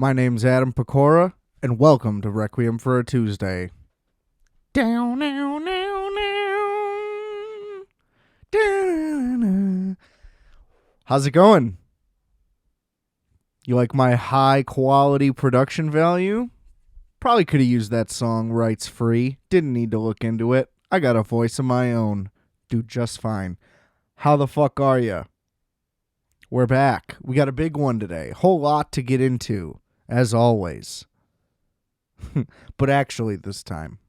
My name's Adam Pecora, and welcome to Requiem for a Tuesday. Down, down, down, down, down. How's it going? You like my high quality production value? Probably could have used that song rights free. Didn't need to look into it. I got a voice of my own. Do just fine. How the fuck are you? We're back. We got a big one today. Whole lot to get into, as always. But actually this time.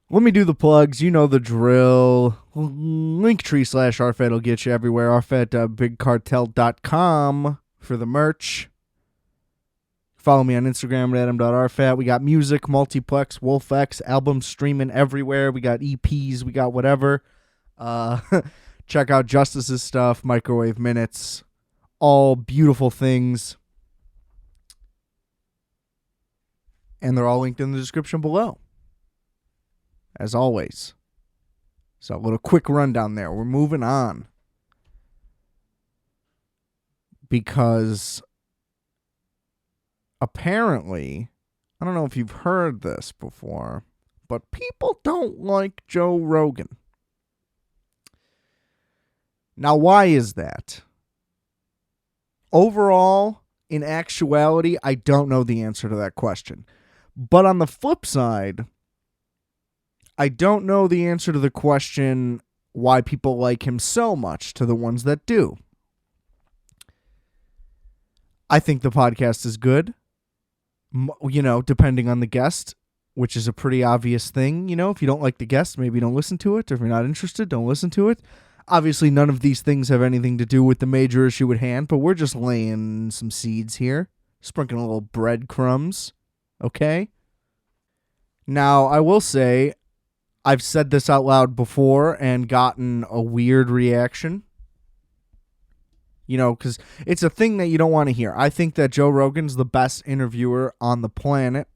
Let me do the plugs. You know the drill. Linktree/RFAT will get you everywhere. RFAT.bigcartel.com for the merch. Follow me on Instagram at adam.rfat. We got music, multiplex, WolfX, albums streaming everywhere. We got EPs. We got whatever. Check out Justice's stuff, Microwave Minutes. All beautiful things. And they're all linked in the description below. As always. So a little quick rundown there. We're moving on. Because apparently, I don't know if you've heard this before, but people don't like Joe Rogan. Now, why is that? Overall, in actuality, I don't know the answer to that question. But on the flip side, I don't know the answer to the question why people like him so much to the ones that do. I think the podcast is good, you know, depending on the guest, which is a pretty obvious thing. You know, if you don't like the guest, maybe don't listen to it. If you're not interested, don't listen to it. Obviously, none of these things have anything to do with the major issue at hand, but we're just laying some seeds here, sprinkling a little breadcrumbs, okay? Now, I will say, I've said this out loud before and gotten a weird reaction. You know, because it's a thing that you don't want to hear. I think that Joe Rogan's the best interviewer on the planet.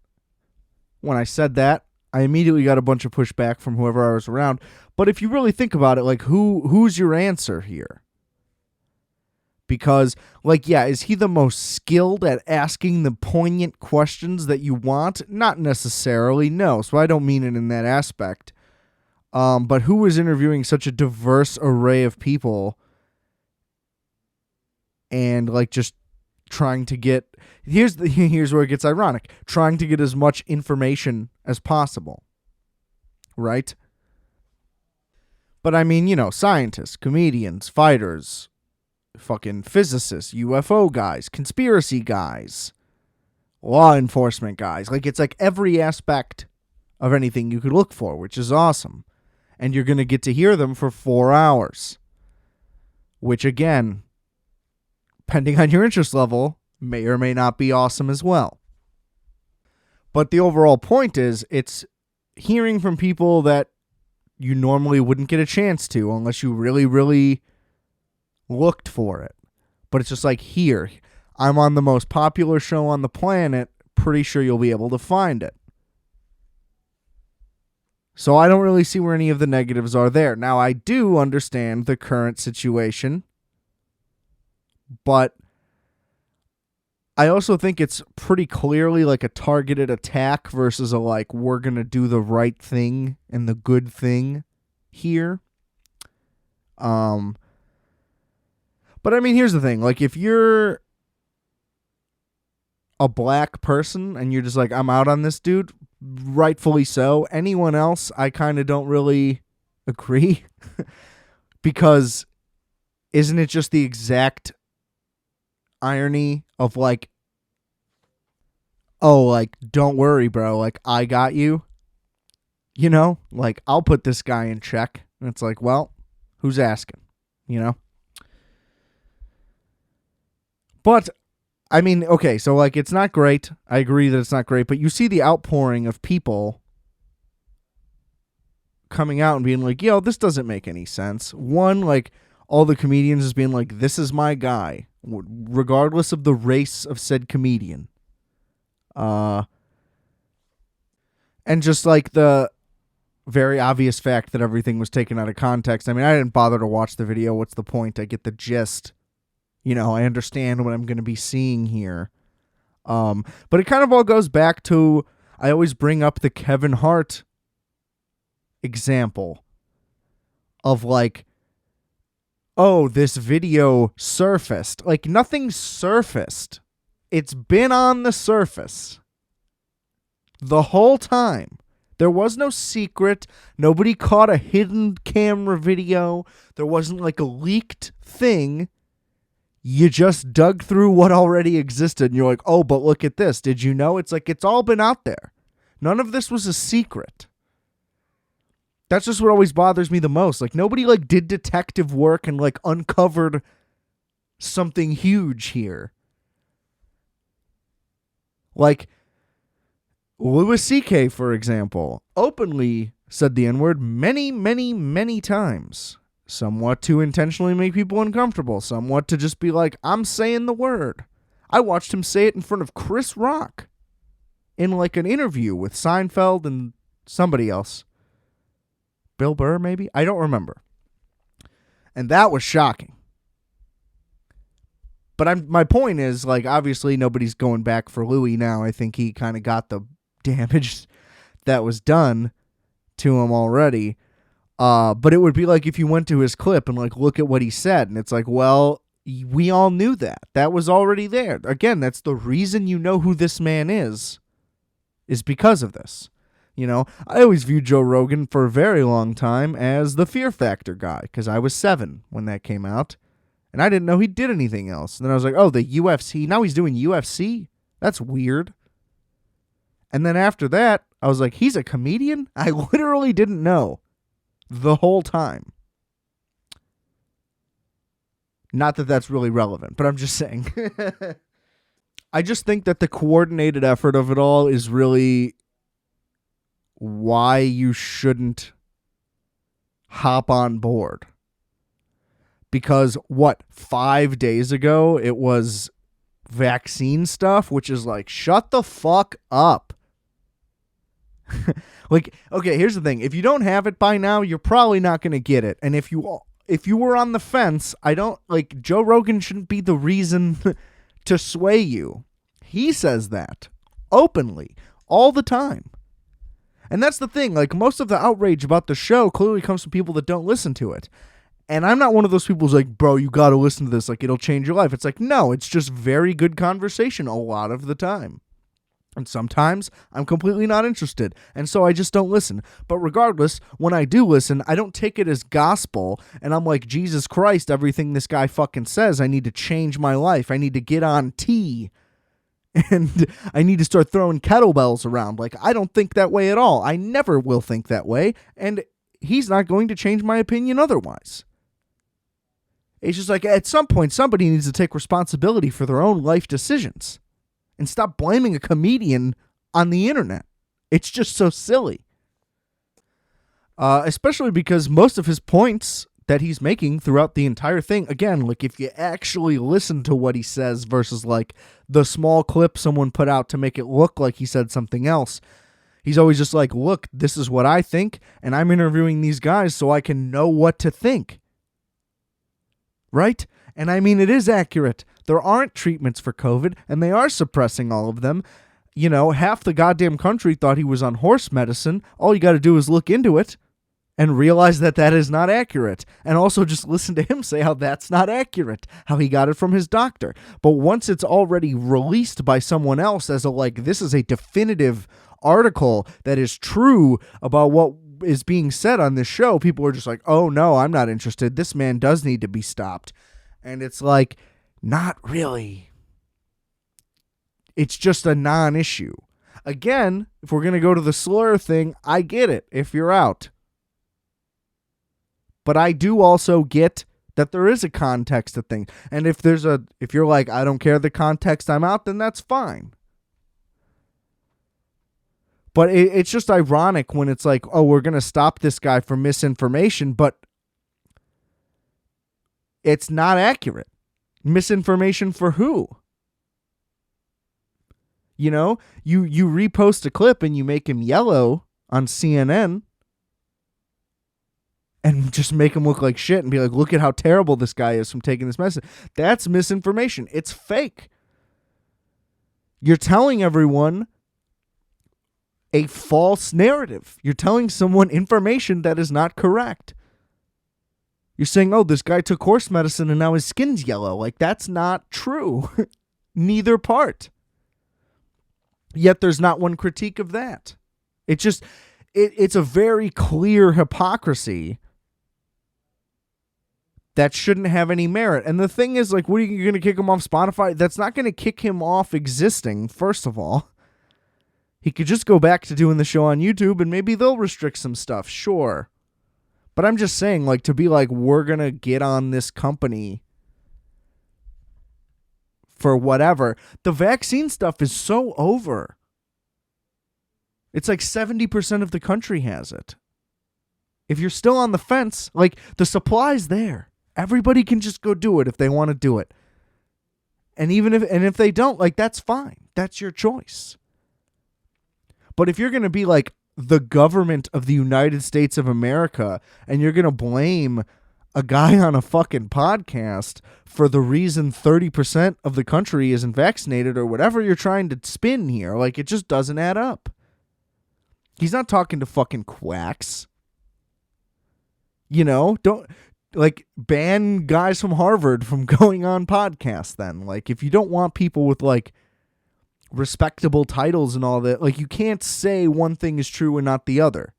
When I said that, I immediately got a bunch of pushback from whoever I was around. But if you really think about it, like, who's your answer here? Because, like, yeah, is he the most skilled at asking the poignant questions that you want? Not necessarily, no. So I don't mean it in that aspect. But who is interviewing such a diverse array of people and, like, just trying to get... Here's where it gets ironic. Trying to get as much information as possible. Right? But I mean, you know, scientists, comedians, fighters, fucking physicists, UFO guys, conspiracy guys, law enforcement guys. Like, it's like every aspect of anything you could look for, which is awesome. And you're going to get to hear them for 4 hours. Which, again, depending on your interest level, may or may not be awesome as well. But the overall point is, it's hearing from people that you normally wouldn't get a chance to unless you really, really looked for it. But it's just like, here, I'm on the most popular show on the planet. Pretty sure you'll be able to find it. So I don't really see where any of the negatives are there. Now, I do understand the current situation, but I also think it's pretty clearly like a targeted attack versus a, like, we're going to do the right thing and the good thing here. But I mean, here's the thing. Like, if you're a black person and you're just like, I'm out on this dude, rightfully so. Anyone else, I kind of don't really agree. Because isn't it just the exact irony of, like, oh, like, don't worry, bro, like, I got you, you know, like, I'll put this guy in check. And it's like, well, who's asking, you know? But I mean, okay, so, like, it's not great. I agree that it's not great, but you see the outpouring of people coming out and being like, yo, this doesn't make any sense. One, like, all the comedians is being like, this is my guy, regardless of the race of said comedian. And just, like, the very obvious fact that everything was taken out of context. I mean, I didn't bother to watch the video. What's the point? I get the gist. You know, I understand what I'm going to be seeing here. But it kind of all goes back to, I always bring up the Kevin Hart example of like, oh, this video surfaced. Like, nothing surfaced. It's been on the surface the whole time. There was no secret. Nobody caught a hidden camera video. There wasn't like a leaked thing. You just dug through what already existed and you're like, oh, but look at this. Did you know? It's like, it's all been out there. None of this was a secret. That's just what always bothers me the most. Like, nobody like did detective work and like uncovered something huge here. Like, Louis C.K., for example, openly said the N-word many, many, many times. Somewhat to intentionally make people uncomfortable. Somewhat to just be like, I'm saying the word. I watched him say it in front of Chris Rock in like an interview with Seinfeld and somebody else. Bill Burr, maybe? I don't remember. And that was shocking. But my point is, like, obviously nobody's going back for Louis now. I think he kind of got the damage that was done to him already. But it would be like if you went to his clip and, like, look at what he said. And it's like, well, we all knew that. That was already there. Again, that's the reason you know who this man is because of this. You know, I always viewed Joe Rogan for a very long time as the Fear Factor guy because I was 7 when that came out. And I didn't know he did anything else. And then I was like, oh, the UFC. Now he's doing UFC? That's weird. And then after that, I was like, he's a comedian? I literally didn't know the whole time. Not that that's really relevant, but I'm just saying. I just think that the coordinated effort of it all is really why you shouldn't hop on board. Because 5 days ago, it was vaccine stuff, which is like, shut the fuck up. Like, okay, here's the thing. If you don't have it by now, you're probably not going to get it. And if you were on the fence, Joe Rogan shouldn't be the reason to sway you. He says that openly all the time. And that's the thing. Like, most of the outrage about the show clearly comes from people that don't listen to it. And I'm not one of those people who's like, bro, you got to listen to this. Like, it'll change your life. It's like, no, it's just very good conversation a lot of the time. And sometimes I'm completely not interested. And so I just don't listen. But regardless, when I do listen, I don't take it as gospel. And I'm like, Jesus Christ, everything this guy fucking says, I need to change my life. I need to get on T. And I need to start throwing kettlebells around. Like, I don't think that way at all. I never will think that way. And he's not going to change my opinion otherwise. It's just like, at some point, somebody needs to take responsibility for their own life decisions and stop blaming a comedian on the internet. It's just so silly. Especially because most of his points that he's making throughout the entire thing, again, like, if you actually listen to what he says versus like the small clip someone put out to make it look like he said something else, he's always just like, look, this is what I think, and I'm interviewing these guys so I can know what to think. Right? And I mean, it is accurate. There aren't treatments for COVID, and they are suppressing all of them. You know, half the goddamn country thought he was on horse medicine. All you got to do is look into it and realize that that is not accurate. And also just listen to him say how that's not accurate, how he got it from his doctor. But once it's already released by someone else as a, like, this is a definitive article that is true about what is being said on this show, people are just like, oh no, I'm not interested. This man does need to be stopped. And it's like, not really. It's just a non-issue. Again, if we're going to go to the slur thing, I get it if you're out. But I do also get that there is a context to things. And if you're like, I don't care the context, I'm out, then that's fine. But it's just ironic when it's like, oh, we're going to stop this guy from misinformation, but it's not accurate. Misinformation for who? You know, you repost a clip and you make him yellow on CNN and just make him look like shit and be like, look at how terrible this guy is from taking this message. That's misinformation. It's fake. You're telling everyone a false narrative. You're telling someone information that is not correct. You're saying, oh, this guy took horse medicine and now his skin's yellow. Like, that's not true. Neither part. Yet there's not one critique of that. It's just, it's a very clear hypocrisy that shouldn't have any merit. And the thing is, like, what are you going to kick him off Spotify? That's not going to kick him off existing, first of all. He could just go back to doing the show on YouTube and maybe they'll restrict some stuff, sure. But I'm just saying, like, to be like, we're going to get on this company for whatever. The vaccine stuff is so over. It's like 70% of the country has it. If you're still on the fence, like, the supply's there. Everybody can just go do it if they want to do it. And even if they don't, like, that's fine. That's your choice. But if you're going to be like the government of the United States of America and you're going to blame a guy on a fucking podcast for the reason 30% of the country isn't vaccinated or whatever you're trying to spin here, like, it just doesn't add up. He's not talking to fucking quacks. You know, don't, like, ban guys from Harvard from going on podcasts then. Like, if you don't want people with, like, respectable titles and all that, like, you can't say one thing is true and not the other.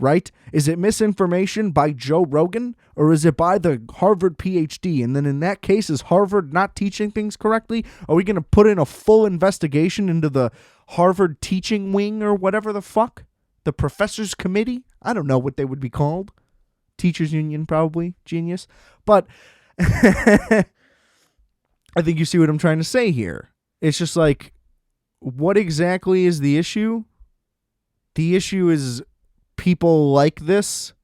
Right? Is it misinformation by Joe Rogan or is it by the Harvard PhD? And then in that case, is Harvard not teaching things correctly? Are we going to put in a full investigation into the Harvard teaching wing or whatever the fuck? The professors committee? I don't know what they would be called. Teachers union, probably. Genius. But I think you see what I'm trying to say here. It's just like, what exactly is the issue? The issue is people like this.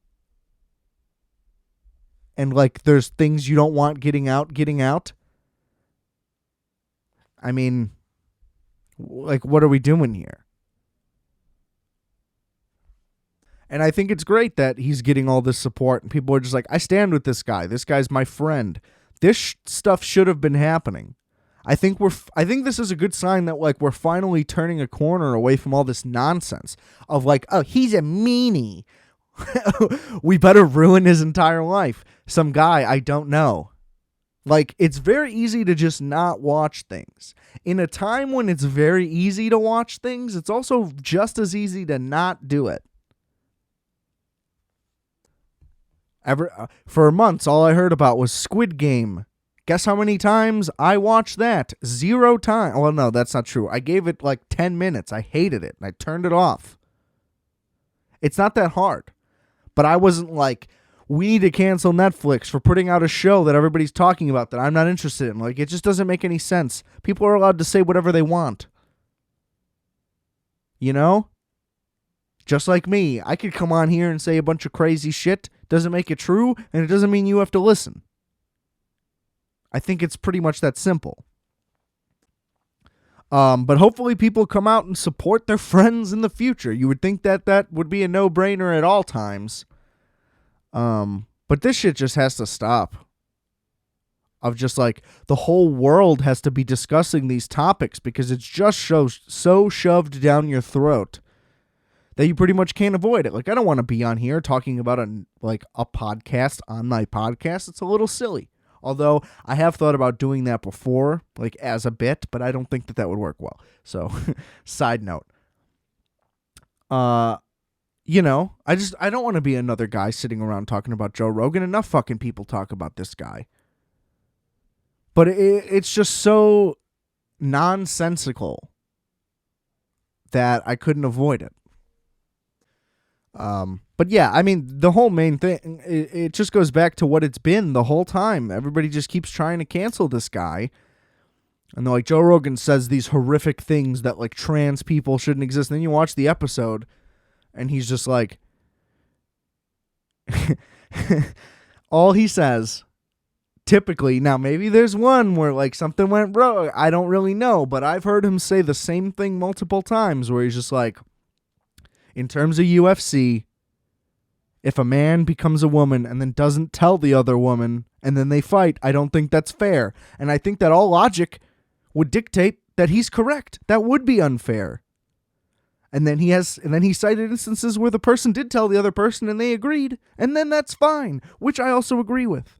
And, like, there's things you don't want getting out. I mean, like, what are we doing here? And I think it's great that he's getting all this support and people are just like, I stand with this guy. This guy's my friend. This stuff should have been happening. I think this is a good sign that, like, we're finally turning a corner away from all this nonsense of, like, oh, he's a meanie. We better ruin his entire life. Some guy I don't know. Like, it's very easy to just not watch things. In a time when it's very easy to watch things, it's also just as easy to not do it. For months, all I heard about was Squid Game. Guess how many times I watched that? 0 times. Well, no, that's not true. I gave it like 10 minutes. I hated it, and I turned it off. It's not that hard. But I wasn't like, we need to cancel Netflix for putting out a show that everybody's talking about that I'm not interested in. Like, it just doesn't make any sense. People are allowed to say whatever they want. You know? Just like me. I could come on here and say a bunch of crazy shit. Doesn't make it true, and it doesn't mean you have to listen. I think it's pretty much that simple. But hopefully people come out and support their friends in the future. You would think that that would be a no-brainer at all times. But this shit just has to stop. Of just like, the whole world has to be discussing these topics because it's just so shoved down your throat that you pretty much can't avoid it. Like, I don't want to be on here talking about a podcast on my podcast. It's a little silly. Although I have thought about doing that before, like as a bit, but I don't think that would work well. So, side note. You know, I don't want to be another guy sitting around talking about Joe Rogan. Enough fucking people talk about this guy. But it's just so nonsensical that I couldn't avoid it. But yeah, I mean, the whole main thing, it just goes back to what it's been the whole time. Everybody just keeps trying to cancel this guy. And they're like, Joe Rogan says these horrific things that, like, trans people shouldn't exist. And then you watch the episode and he's just like, all he says, typically, now maybe there's one where, like, something went wrong. I don't really know, but I've heard him say the same thing multiple times where he's just like, in terms of UFC, if a man becomes a woman and then doesn't tell the other woman and then they fight, I don't think that's fair. And I think that all logic would dictate that he's correct. That would be unfair. And then he cited instances where the person did tell the other person and they agreed, and then that's fine, which I also agree with.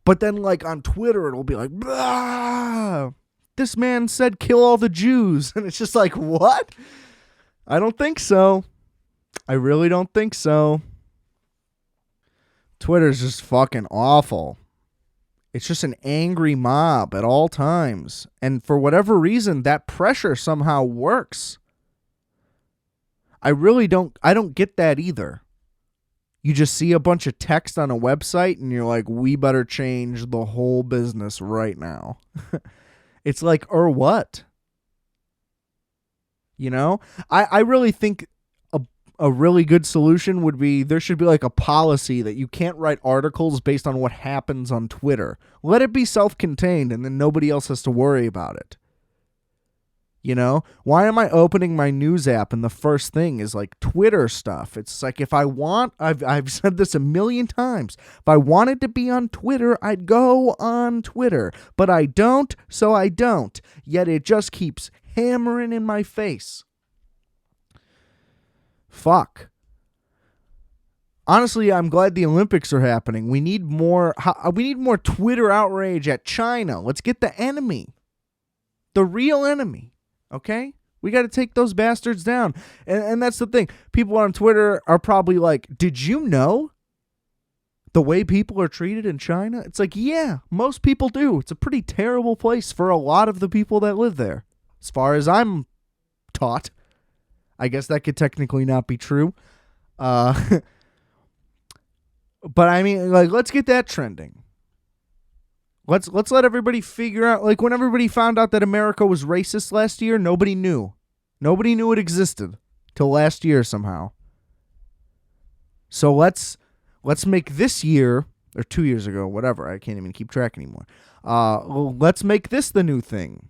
But then, like, on Twitter, it'll be like, "Blah, this man said kill all the Jews." And it's just like, what? I don't think so. I really don't think so. Twitter's just fucking awful. It's just an angry mob at all times. And for whatever reason, that pressure somehow works. I don't get that either. You just see a bunch of text on a website and you're like, we better change the whole business right now. It's like, or what? You know? I really think a really good solution would be there should be like a policy that you can't write articles based on what happens on Twitter. Let it be self-contained and then nobody else has to worry about it. You know, why am I opening my news app and the first thing is like Twitter stuff? It's like, if I want, I've said this a million times. If I wanted to be on Twitter, I'd go on Twitter, but I don't, so I don't. Yet it just keeps hammering in my face. Fuck. Honestly, I'm glad the Olympics are happening. We need more Twitter outrage at China. Let's get the enemy. The real enemy. Okay? We got to take those bastards down. And that's the thing. People on Twitter are probably like, did you know the way people are treated in China? It's like, yeah, most people do. It's a pretty terrible place for a lot of the people that live there. As far as I'm taught. I guess that could technically not be true. But I mean, like, let's get that trending. Let's let everybody figure out, like, when everybody found out that America was racist last year, nobody knew. Nobody knew it existed till last year somehow. So let's make this year, or 2 years ago, whatever, I can't even keep track anymore. Let's make this the new thing.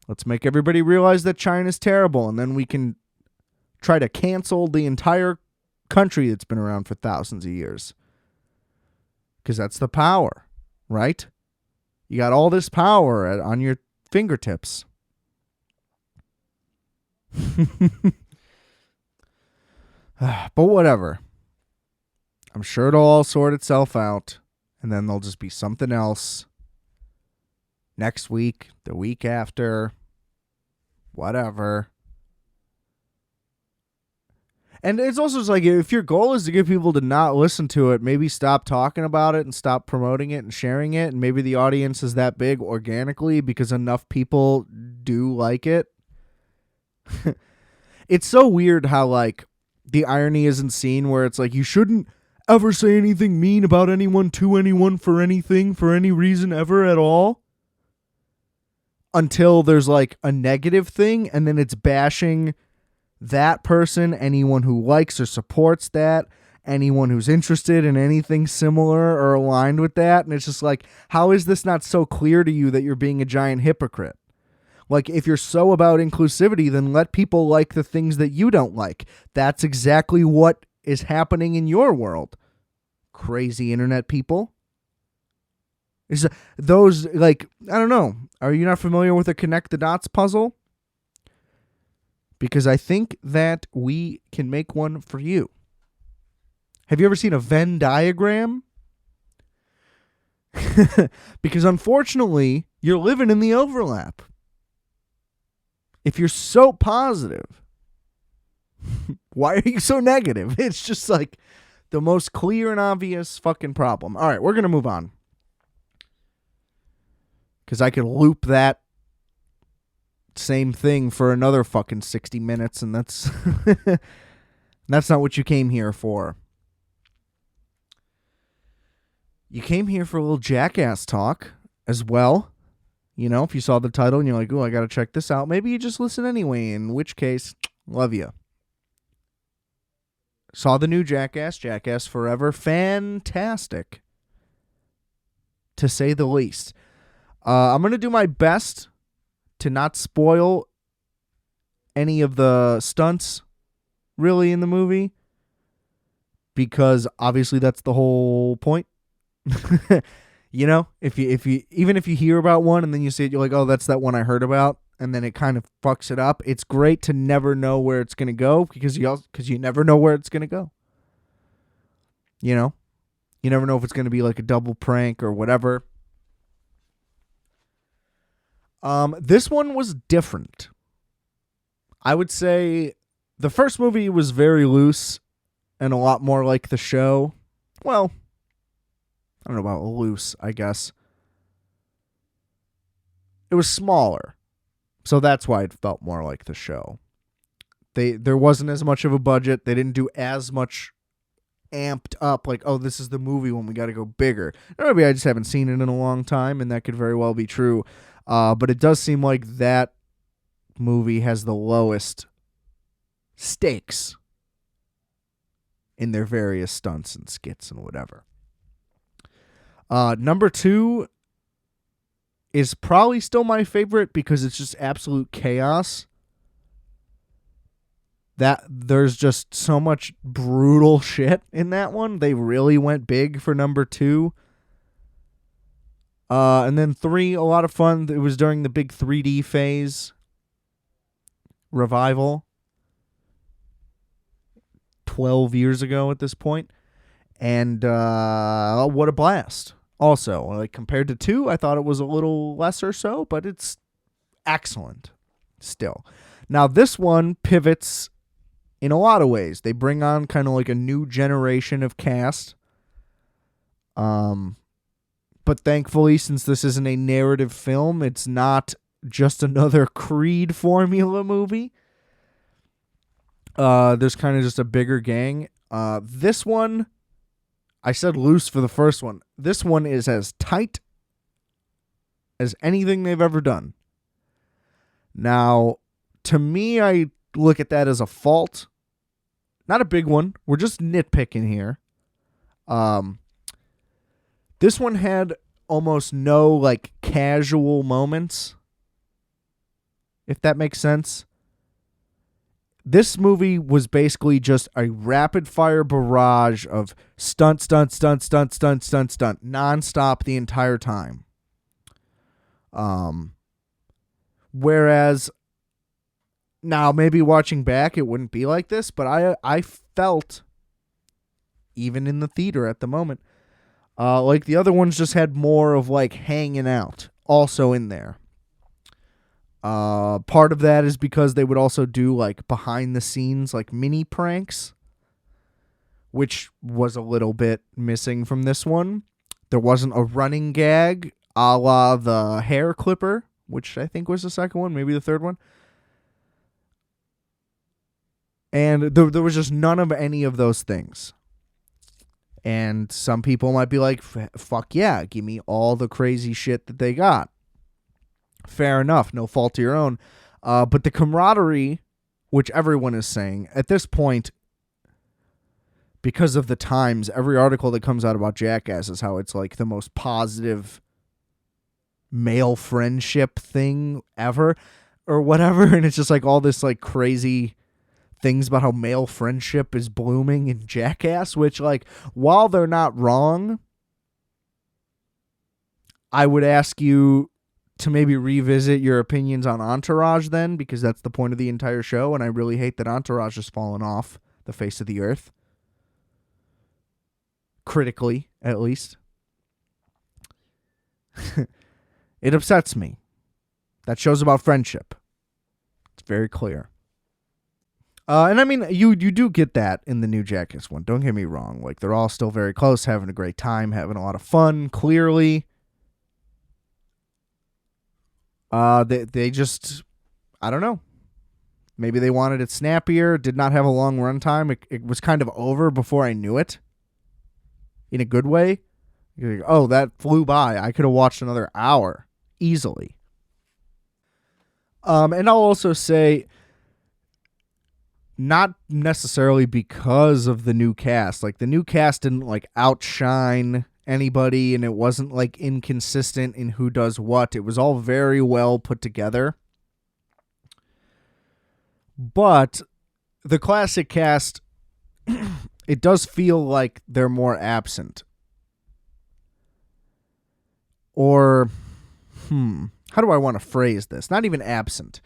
Let's make everybody realize that China's terrible, and then we can try to cancel the entire country that's been around for thousands of years. Because that's the power, right? You got all this power on your fingertips. But whatever. I'm sure it'll all sort itself out, and then there'll just be something else next week, the week after, whatever. And it's also just like, if your goal is to get people to not listen to it, maybe stop talking about it and stop promoting it and sharing it. And maybe the audience is that big organically because enough people do like it. It's so weird how, like, the irony isn't seen, where it's like, you shouldn't ever say anything mean about anyone to anyone for anything, for any reason ever at all. Until there's like a negative thing, and then it's bashing that person, anyone who likes or supports that, anyone who's interested in anything similar or aligned with that. And it's just like, how is this not so clear to you that you're being a giant hypocrite? Like, if you're so about inclusivity, then let people like the things that you don't like. That's exactly what is happening in your world. Crazy internet people. Is those, like, I don't know. Are you not familiar with the connect the dots puzzle? Because I think that we can make one for you. Have you ever seen a Venn diagram? Because unfortunately, you're living in the overlap. If you're so positive, why are you so negative? It's just like the most clear and obvious fucking problem. All right, we're going to move on. Because I could loop that same thing for another fucking 60 minutes, and that's that's not what you came here for. You came here for a little Jackass talk as well. You know, if you saw the title and you're like, oh, I got to check this out. Maybe you just listen anyway, in which case, love you. Saw the new Jackass, Jackass Forever. Fantastic, to say the least. I'm going to do my best to not spoil any of the stunts really in the movie, because obviously that's the whole point. You know, if you even if you hear about one and then you see it, you're like, oh, that's that one I heard about, and then it kind of fucks it up. It's great to never know where it's gonna go because you never know where it's gonna go. You know, you never know if it's gonna be like a double prank or whatever. This one was different. I would say the first movie was very loose and a lot more like the show. Well, I don't know about loose, I guess. It was smaller. So that's why it felt more like the show. There wasn't as much of a budget. They didn't do as much amped up like, oh, this is the movie when we got to go bigger. Maybe I just haven't seen it in a long time, and that could very well be true. But it does seem like that movie has the lowest stakes in their various stunts and skits and whatever. Number 2 is probably still my favorite because it's just absolute chaos. That there's just so much brutal shit in that one. They really went big for number 2. And then 3, a lot of fun. It was during the big 3D phase revival 12 years ago at this point. And what a blast. Also, like compared to 2, I thought it was a little less or so, but it's excellent still. Now, this one pivots in a lot of ways. They bring on kind of like a new generation of cast. But thankfully, since this isn't a narrative film, it's not just another Creed formula movie. There's kind of just a bigger gang. This one, I said loose for the first one. This one is as tight as anything they've ever done. Now, to me, I look at that as a fault. Not a big one. We're just nitpicking here. This one had almost no like casual moments, if that makes sense. This movie was basically just a rapid fire barrage of stunt, nonstop the entire time. Whereas now maybe watching back it wouldn't be like this, but I felt, even in the theater at the moment, like the other ones just had more of like hanging out also in there. Part of that is because they would also do like behind the scenes like mini pranks, which was a little bit missing from this one. There wasn't a running gag a la the hair clipper, which I think was the second one, maybe the third one. And there was just none of any of those things. And some people might be like, fuck yeah, give me all the crazy shit that they got. Fair enough, no fault of your own. But the camaraderie, which everyone is saying, at this point, because of the times, every article that comes out about Jackass is how it's like the most positive male friendship thing ever, or whatever. And it's just like all this like crazy things about how male friendship is blooming in Jackass, which, like, while they're not wrong, I would ask you to maybe revisit your opinions on Entourage then, because that's the point of the entire show, and I really hate that Entourage has fallen off the face of the earth. Critically, at least. It upsets me. That show's about friendship. It's very clear. And I mean, you do get that in the new Jackass one. Don't get me wrong. Like, they're all still very close, having a great time, having a lot of fun, clearly. They just, I don't know. Maybe they wanted it snappier, did not have a long runtime. It was kind of over before I knew it. In a good way. You're like, oh, that flew by. I could have watched another hour easily. And I'll also say, not necessarily because of the new cast. Like, the new cast didn't like outshine anybody, and it wasn't like inconsistent in who does what. It was all very well put together. But the classic cast, it does feel like they're more absent. or how do I want to phrase this? Not even absent.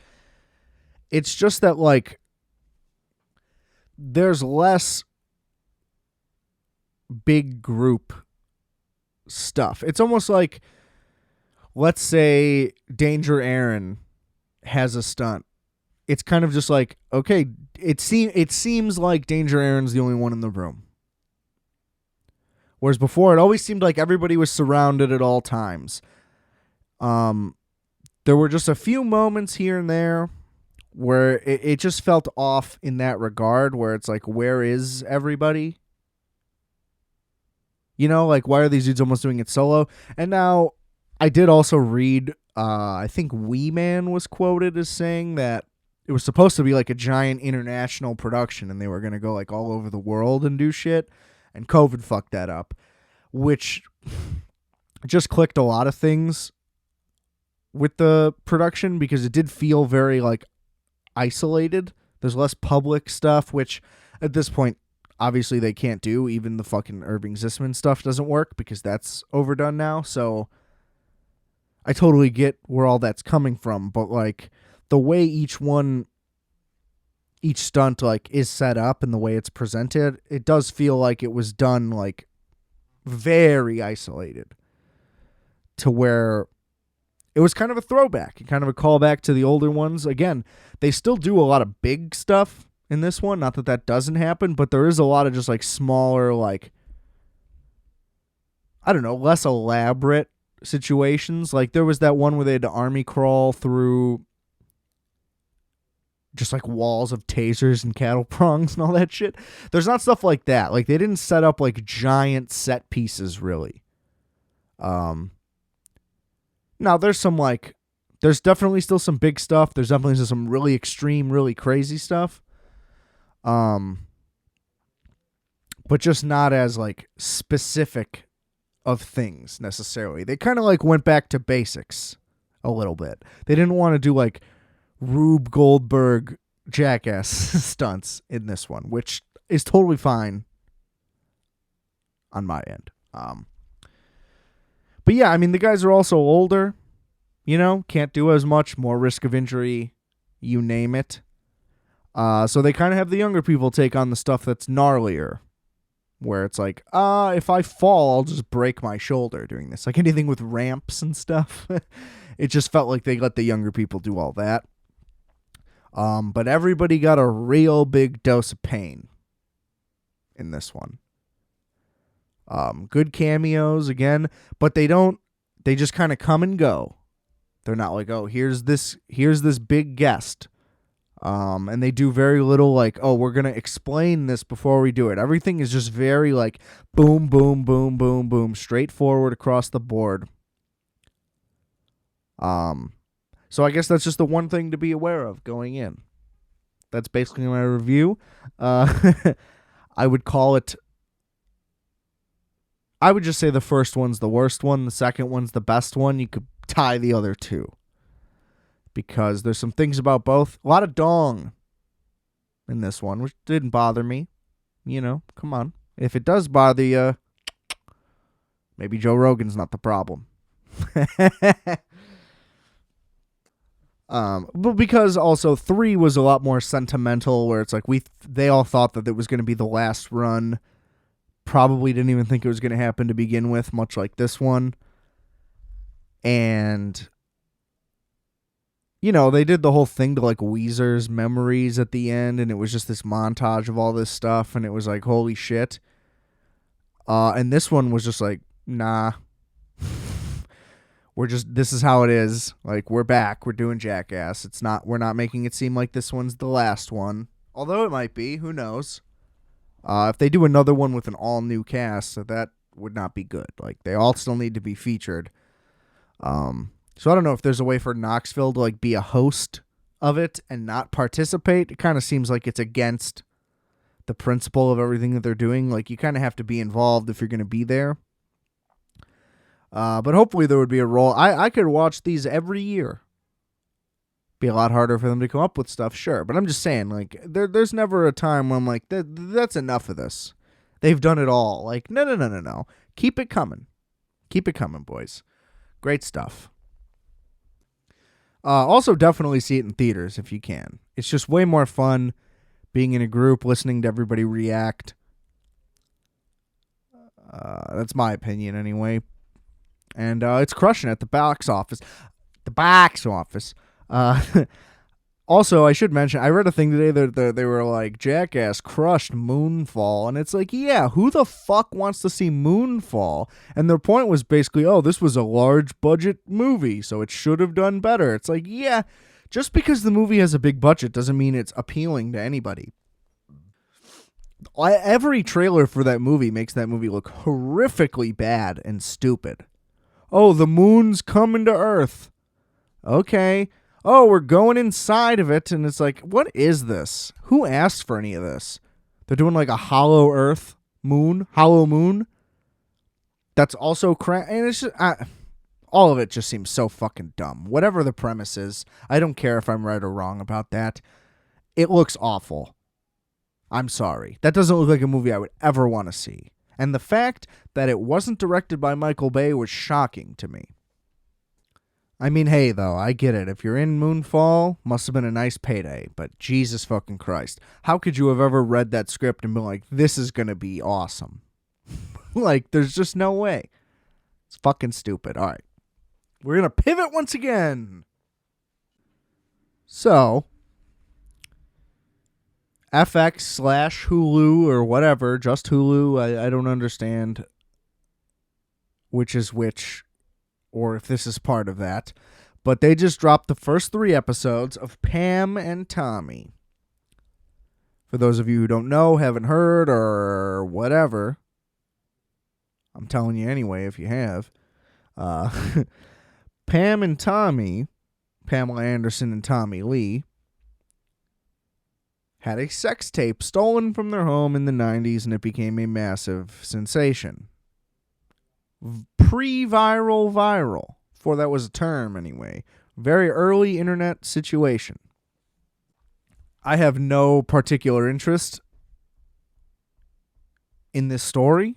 It's just that, like, there's less big group stuff. It's almost like, let's say Danger Aaron has a stunt. It's kind of just like, okay, it seems like Danger Aaron's the only one in the room. Whereas before, it always seemed like everybody was surrounded at all times. There were just a few moments here and there where it just felt off in that regard, where it's like, where is everybody? You know, like, why are these dudes almost doing it solo? And now, I did also read, I think Wee Man was quoted as saying that it was supposed to be like a giant international production and they were going to go like all over the world and do shit. And COVID fucked that up, which just clicked a lot of things with the production, because it did feel very like isolated. There's less public stuff, which at this point, obviously they can't do. Even the fucking Irving Zisman stuff doesn't work because that's overdone now. So I totally get where all that's coming from, but like the way each stunt like is set up and the way it's presented, it does feel like it was done like very isolated, to where it was kind of a throwback and kind of a callback to the older ones. Again, they still do a lot of big stuff in this one. Not that that doesn't happen, but there is a lot of just like smaller, like, I don't know, less elaborate situations. Like there was that one where they had to army crawl through just like walls of tasers and cattle prongs and all that shit. There's not stuff like that. Like they didn't set up like giant set pieces really. Now there's some like, there's definitely still some big stuff. There's definitely still some really extreme, really crazy stuff. But just not as like specific of things necessarily. They kind of like went back to basics a little bit. They didn't want to do like Rube Goldberg Jackass stunts in this one, which is totally fine on my end. But yeah, I mean, the guys are also older, you know, can't do as much, more risk of injury, you name it. So they kind of have the younger people take on the stuff that's gnarlier, where it's like, if I fall, I'll just break my shoulder doing this. Like anything with ramps and stuff. It just felt like they let the younger people do all that. But everybody got a real big dose of pain in this one. Good cameos again, but they just kind of come and go. They're not like, oh, here's this big guest. And they do very little like, oh, we're going to explain this before we do it. Everything is just very like boom, boom, boom, boom, boom, straightforward across the board. So I guess that's just the one thing to be aware of going in. That's basically my review. I would call it, I would just say the first one's the worst one. The second one's the best one. You could tie the other two, because there's some things about both. A lot of dong in this one, which didn't bother me. You know, come on. If it does bother you, maybe Joe Rogan's not the problem. But because also 3 was a lot more sentimental, where it's like they all thought that it was going to be the last run. Probably didn't even think it was going to happen to begin with, much like this one. And you know, they did the whole thing to like Weezer's Memories at the end, and it was just this montage of all this stuff, and it was like, holy shit. And this one was just like, nah. This is how it is. Like, we're back. We're doing Jackass. We're not making it seem like this one's the last one. Although it might be. Who knows? If they do another one with an all-new cast, that would not be good. Like, they all still need to be featured. So I don't know if there's a way for Knoxville to like be a host of it and not participate. It kind of seems like it's against the principle of everything that they're doing. Like, you kind of have to be involved if you're going to be there. But hopefully there would be a role. I could watch these every year. Be a lot harder for them to come up with stuff, sure. But I'm just saying, like, there's never a time when I'm like, that's enough of this. They've done it all. Like, no. Keep it coming. Keep it coming, boys. Great stuff. Also, definitely see it in theaters if you can. It's just way more fun being in a group, listening to everybody react. That's my opinion anyway. And it's crushing at the box office. The box office. Also, I should mention, I read a thing today that they were like, Jackass crushed Moonfall. And it's like, yeah, who the fuck wants to see Moonfall? And their point was basically, oh, this was a large budget movie, so it should have done better. It's like, yeah, just because the movie has a big budget doesn't mean it's appealing to anybody. Every trailer for that movie makes that movie look horrifically bad and stupid. Oh, the moon's coming to Earth. Okay. Oh, we're going inside of it, and it's like, what is this? Who asked for any of this? They're doing like a hollow Earth moon, hollow moon. That's also crap, and it's just all of it just seems so fucking dumb. Whatever the premise is, I don't care if I'm right or wrong about that. It looks awful. I'm sorry. That doesn't look like a movie I would ever want to see. And the fact that it wasn't directed by Michael Bay was shocking to me. I mean, hey, though, I get it. If you're in Moonfall, must have been a nice payday. But Jesus fucking Christ. How could you have ever read that script and been like, this is going to be awesome? Like, there's just no way. It's fucking stupid. All right. We're going to pivot once again. So, FX/Hulu or whatever, just Hulu, I don't understand which is which, or if this is part of that. But they just dropped the first 3 episodes of Pam and Tommy. For those of you who don't know, haven't heard, or whatever, I'm telling you anyway if you have. Pam and Tommy, Pamela Anderson and Tommy Lee, had a sex tape stolen from their home in the 90s, and it became a massive sensation. Pre-viral, before that was a term anyway. Very early internet situation. I have no particular interest in this story,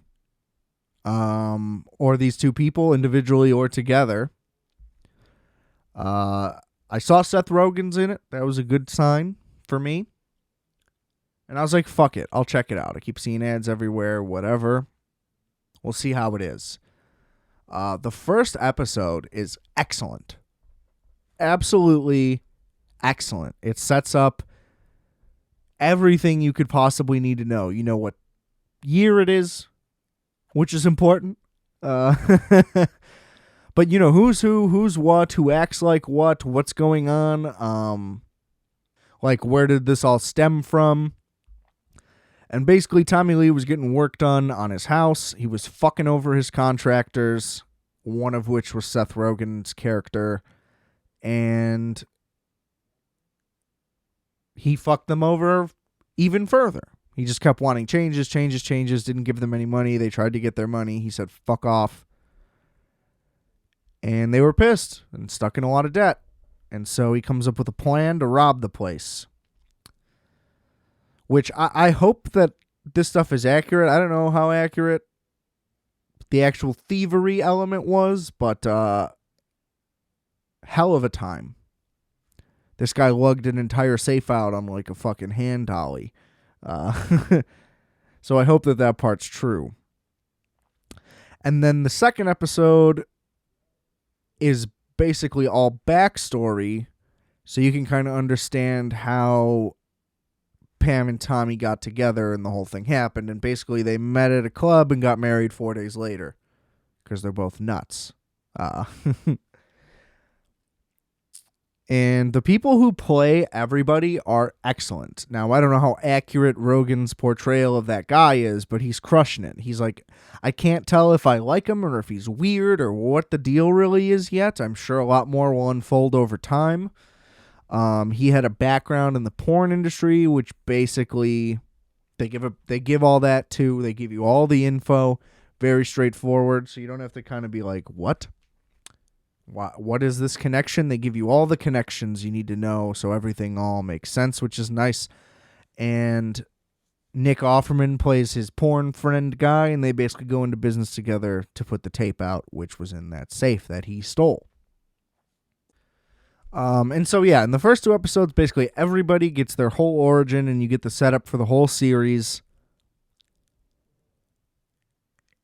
or these two people individually or together. I saw Seth Rogen's in it. That was a good sign for me. And I was like, fuck it. I'll check it out. I keep seeing ads everywhere, whatever. We'll see how it is. The first episode is excellent. Absolutely excellent. It sets up everything you could possibly need to know. You know what year it is, which is important. But you know who's who, who's what, who acts like what, what's going on. Like where did this all stem from? And basically, Tommy Lee was getting work done on his house. He was fucking over his contractors, one of which was Seth Rogen's character. And he fucked them over even further. He just kept wanting changes, didn't give them any money. They tried to get their money. He said, fuck off. And they were pissed and stuck in a lot of debt. And so he comes up with a plan to rob the place. Which I hope that this stuff is accurate. I don't know how accurate the actual thievery element was, but hell of a time. This guy lugged an entire safe out on like a fucking hand dolly. So I hope that part's true. And then the second episode is basically all backstory, so you can kind of understand how Pam and Tommy got together and the whole thing happened. And basically they met at a club and got married 4 days later because they're both nuts. And the people who play everybody are excellent. Now, I don't know how accurate Rogan's portrayal of that guy is, but he's crushing it. He's like, I can't tell if I like him or if he's weird or what the deal really is yet. I'm sure a lot more will unfold over time. He had a background in the porn industry, which basically they give all that too. They give you all the info, very straightforward, so you don't have to kind of be like, what? What is this connection? They give you all the connections you need to know, so everything all makes sense, which is nice. And Nick Offerman plays his porn friend guy, and they basically go into business together to put the tape out, which was in that safe that he stole. And so, yeah, in the first 2 episodes, basically everybody gets their whole origin, and you get the setup for the whole series.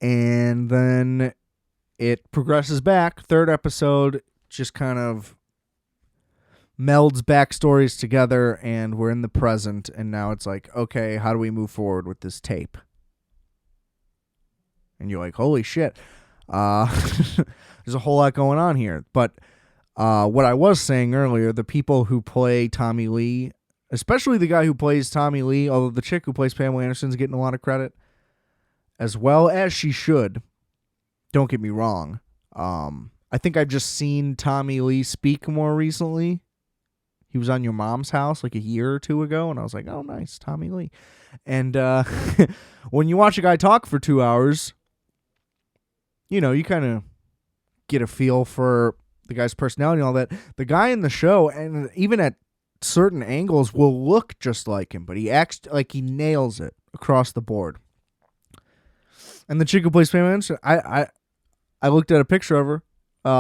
And then it progresses back. 3rd episode just kind of melds backstories together, and we're in the present, and now it's like, okay, how do we move forward with this tape? And you're like, holy shit. There's a whole lot going on here. But what I was saying earlier, the people who play Tommy Lee, especially the guy who plays Tommy Lee, although the chick who plays Pamela Anderson's getting a lot of credit, as well as she should. Don't get me wrong. I think I've just seen Tommy Lee speak more recently. He was on Your Mom's House like a year or 2 ago, and I was like, oh, nice, Tommy Lee. And when you watch a guy talk for 2 hours, you know, you kind of get a feel for the guy's personality and all that. The guy in the show, and even at certain angles, will look just like him, but he acts like he nails it across the board. And the chick who plays Pam Anderson, I looked at a picture of her.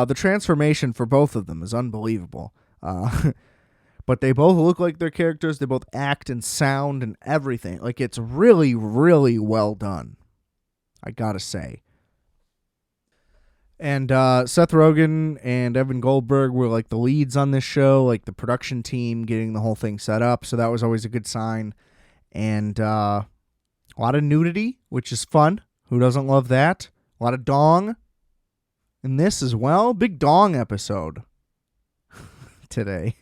The transformation for both of them is unbelievable. But they both look like their characters. They both act and sound and everything. Like, it's really, really well done, I gotta say. And Seth Rogen and Evan Goldberg were like the leads on this show, like the production team getting the whole thing set up. So that was always a good sign. And a lot of nudity, which is fun. Who doesn't love that? A lot of dong in this as well. Big dong episode today.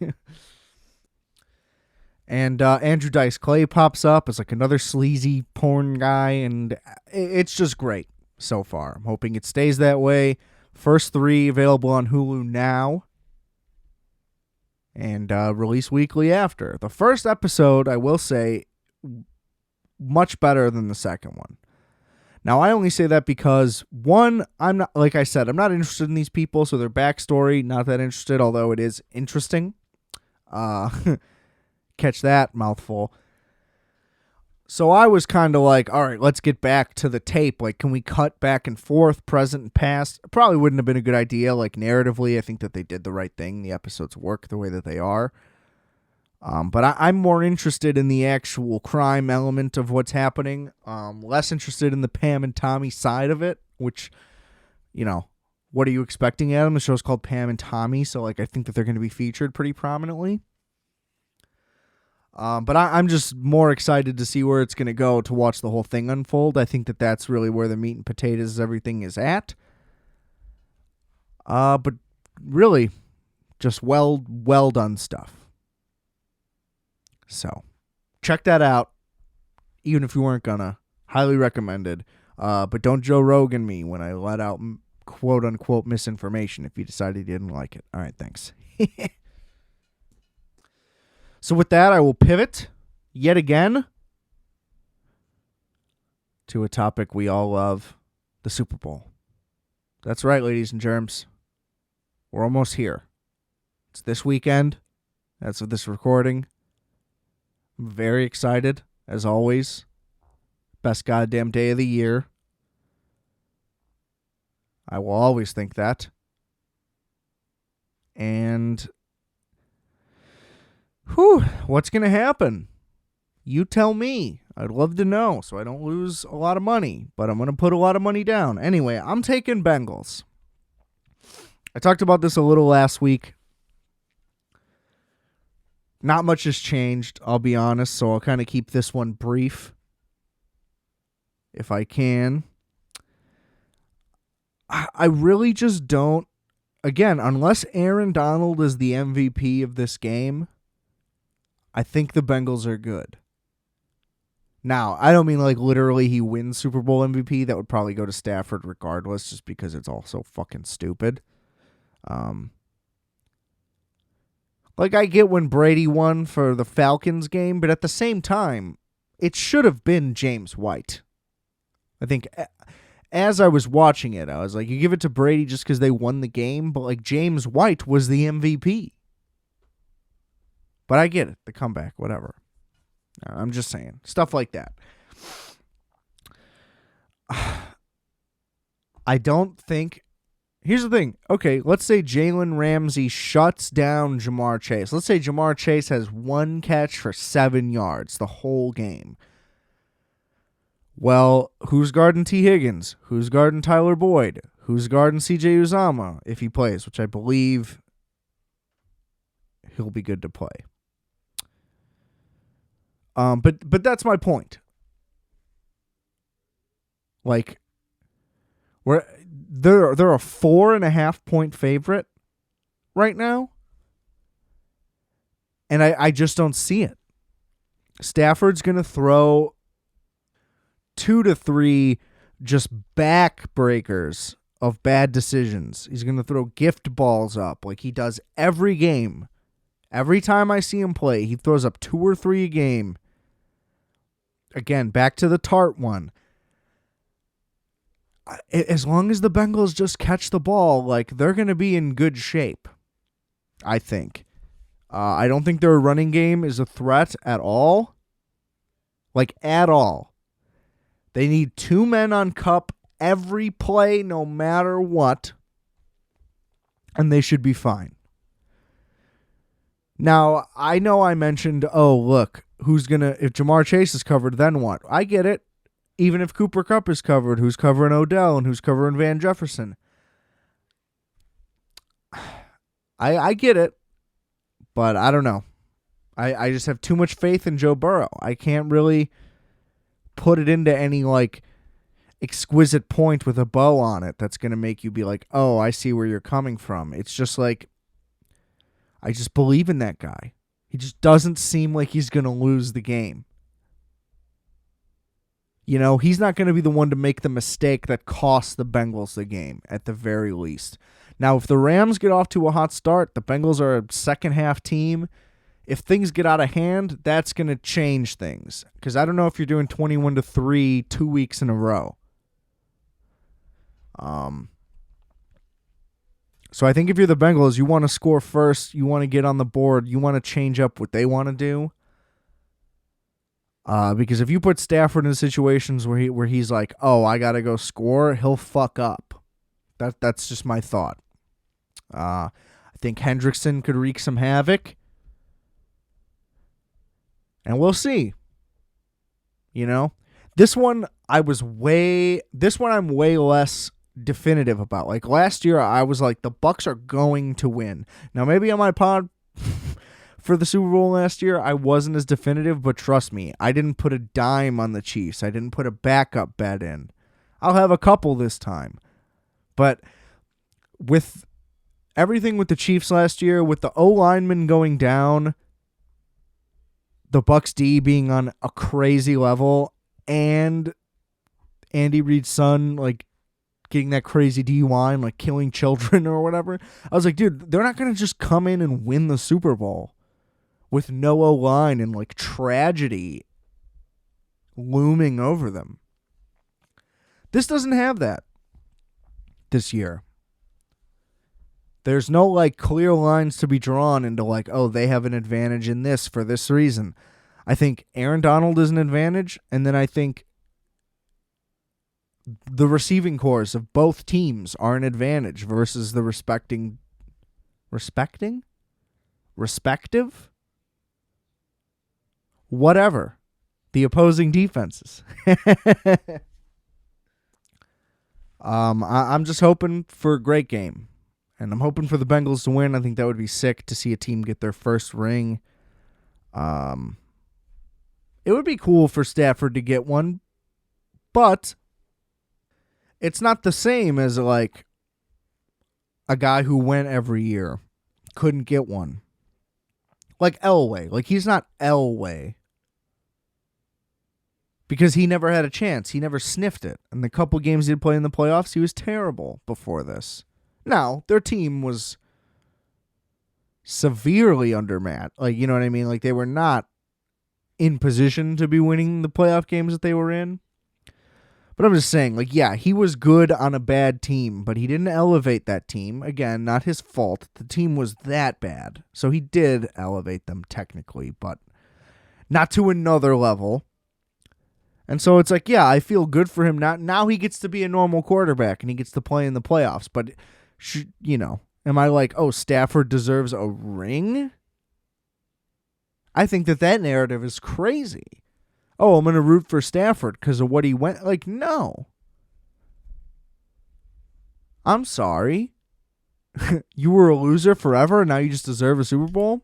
And Andrew Dice Clay pops up as like another sleazy porn guy, and it's just great so far. I'm hoping it stays that way. First 3 available on Hulu now, and release weekly after. The first episode, I will say, much better than the second one. Now, I only say that because, one, I'm not, like I said, I'm not interested in these people, so their backstory, not that interested, although it is interesting. Catch that, mouthful. So I was kind of like, all right, let's get back to the tape. Like, can we cut back and forth, present and past? It probably wouldn't have been a good idea. Like, narratively, I think that they did the right thing. The episodes work the way that they are. But I'm more interested in the actual crime element of what's happening. Less interested in the Pam and Tommy side of it, which, you know, what are you expecting, Adam? The show's called Pam and Tommy, so like I think that they're going to be featured pretty prominently. But I'm just more excited to see where it's going to go, to watch the whole thing unfold. I think that that's really where the meat and potatoes of everything is at. But really, just well done stuff. So, check that out, even if you weren't gonna. Highly recommended. But don't Joe Rogan me when I let out quote-unquote misinformation if you decided you didn't like it. All right, thanks. So with that, I will pivot yet again to a topic we all love, the Super Bowl. That's right, ladies and germs. We're almost here. It's this weekend. That's of this recording. I'm very excited, as always. Best goddamn day of the year. I will always think that. And what's going to happen? You tell me. I'd love to know so I don't lose a lot of money, but I'm going to put a lot of money down. Anyway, I'm taking Bengals. I talked about this a little last week. Not much has changed, I'll be honest, so I'll kind of keep this one brief if I can. I really just don't, again, unless Aaron Donald is the MVP of this game, I think the Bengals are good. Now, I don't mean like literally he wins Super Bowl MVP. That would probably go to Stafford regardless, just because it's all so fucking stupid. Like, I get when Brady won for the Falcons game, but at the same time, it should have been James White. I think as I was watching it, I was like, you give it to Brady just because they won the game, but like James White was the MVP. But I get it, the comeback, whatever. I'm just saying. Stuff like that. I don't think... Here's the thing. Okay, let's say Jalen Ramsey shuts down Jamar Chase. Let's say Jamar Chase has one catch for 7 yards the whole game. Well, who's guarding T. Higgins? Who's guarding Tyler Boyd? Who's guarding C.J. Uzomah if he plays, which I believe he'll be good to play. But that's my point. Like, they're a 4.5 point favorite right now, and I just don't see it. Stafford's gonna throw 2 to 3 just backbreakers of bad decisions. He's gonna throw gift balls up like he does every game. Every time I see him play, he throws up 2 or 3 a game. Again, back to the Tart one. As long as the Bengals just catch the ball, like, they're going to be in good shape, I think. I don't think their running game is a threat at all. Like, at all. They need 2 men on Kupp every play, no matter what, and they should be fine. Now, I know I mentioned, look, if Jamar Chase is covered, then what? I get it. Even if Cooper Kupp is covered, who's covering Odell and who's covering Van Jefferson? I get it, but I don't know. I just have too much faith in Joe Burrow. I can't really put it into any, like, exquisite point with a bow on it that's going to make you be like, oh, I see where you're coming from. It's just like, I just believe in that guy. He just doesn't seem like he's going to lose the game. You know, he's not going to be the one to make the mistake that costs the Bengals the game, at the very least. Now, if the Rams get off to a hot start, the Bengals are a second-half team. If things get out of hand, that's going to change things. Because I don't know if you're doing 21-3 2 weeks in a row. So I think if you're the Bengals, you want to score first, you want to get on the board, you want to change up what they want to do. Because if you put Stafford in situations where he's like, oh, I gotta go score, he'll fuck up. That's just my thought. I think Hendrickson could wreak some havoc, and we'll see. You know, this one I'm way less definitive about. Like last year, I was like, the Bucs are going to win. Now maybe on my pod. For the Super Bowl last year, I wasn't as definitive, but trust me, I didn't put a dime on the Chiefs. I didn't put a backup bet in. I'll have a couple this time. But with everything with the Chiefs last year, with the O-lineman going down, the Bucs D being on a crazy level, and Andy Reid's son, like, getting that crazy DUI and, like, killing children or whatever, I was like, dude, they're not going to just come in and win the Super Bowl with no O-line and, like, tragedy looming over them. This doesn't have that this year. There's no, like, clear lines to be drawn into, like, oh, they have an advantage in this for this reason. I think Aaron Donald is an advantage, and then I think the receiving cores of both teams are an advantage versus the respective whatever, the opposing defenses. I'm just hoping for a great game, and I'm hoping for the Bengals to win. I think that would be sick to see a team get their first ring. It would be cool for Stafford to get one, but it's not the same as, like, a guy who went every year couldn't get one. Like Elway. Like, he's not Elway, because he never had a chance. He never sniffed it. And the couple games he did play in the playoffs, he was terrible before this. Now, their team was severely undermatched. Like, you know what I mean? Like, they were not in position to be winning the playoff games that they were in. But I'm just saying, like, yeah, he was good on a bad team, but he didn't elevate that team. Again, not his fault. The team was that bad. So he did elevate them technically, but not to another level. And so it's like, yeah, I feel good for him. Now he gets to be a normal quarterback and he gets to play in the playoffs. But, am I like, oh, Stafford deserves a ring? I think that narrative is crazy. Oh, I'm going to root for Stafford because of what he went. Like, no. I'm sorry. You were a loser forever and now you just deserve a Super Bowl?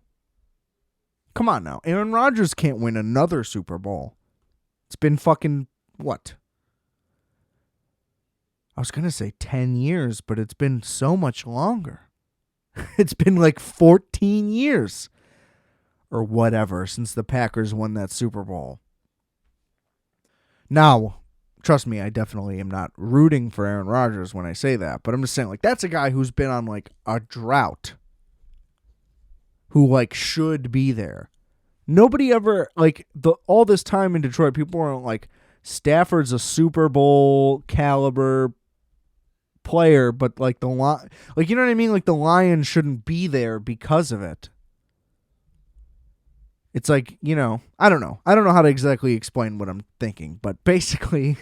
Come on now. Aaron Rodgers can't win another Super Bowl. It's been fucking, what? I was going to say 10 years, but it's been so much longer. It's been like 14 years or whatever since the Packers won that Super Bowl. Now, trust me, I definitely am not rooting for Aaron Rodgers when I say that, but I'm just saying, like, that's a guy who's been on, like, a drought, who, like, should be there. Nobody ever, like, all this time in Detroit, people weren't like, Stafford's a Super Bowl caliber player, but, like, you know what I mean? Like, the Lions shouldn't be there because of it. It's like, I don't know. I don't know how to exactly explain what I'm thinking, but basically,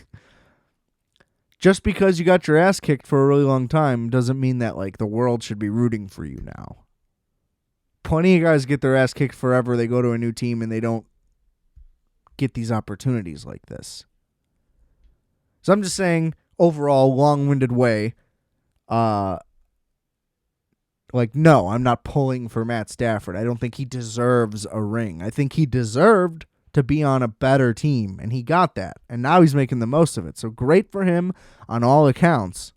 just because you got your ass kicked for a really long time doesn't mean that, like, the world should be rooting for you now. Plenty of guys get their ass kicked forever. They go to a new team and they don't get these opportunities like this. So I'm just saying, overall, long-winded way, no, I'm not pulling for Matt Stafford. I don't think he deserves a ring. I think he deserved to be on a better team, and he got that. And now he's making the most of it. So great for him on all accounts.